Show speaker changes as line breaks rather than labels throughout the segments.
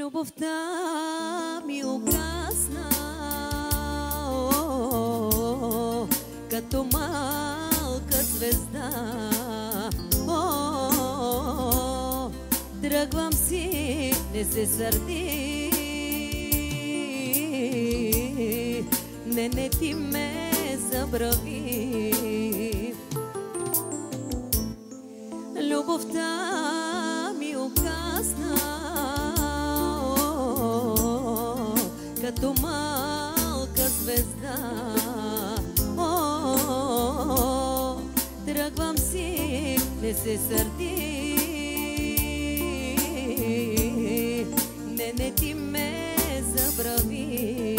Любовта ми угасна, като малка звезда. Тръгвам си, не се сърди. Не, ти ме забрави. Любовта ми угасна, като малка звезда. Тръгвам си, не се сърди. Не, ти ме забрави.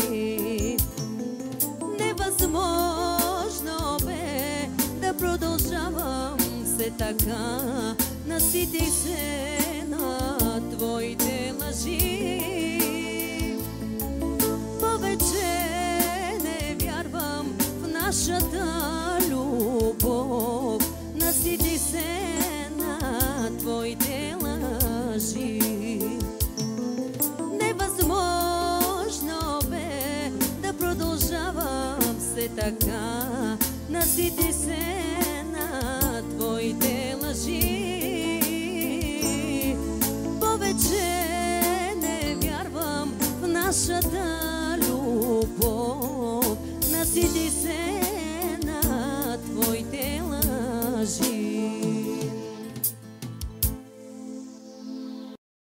Невъзможно бе да продължавам се така. Наситих се на твоите лъжи. Повече не вярвам в нашата любов. Наситих се на твоите лъжи. Невъзможно бе да продължавам се така. Наситих се на твоите лъжи. Повече не вярвам в нашата любов. Наситих се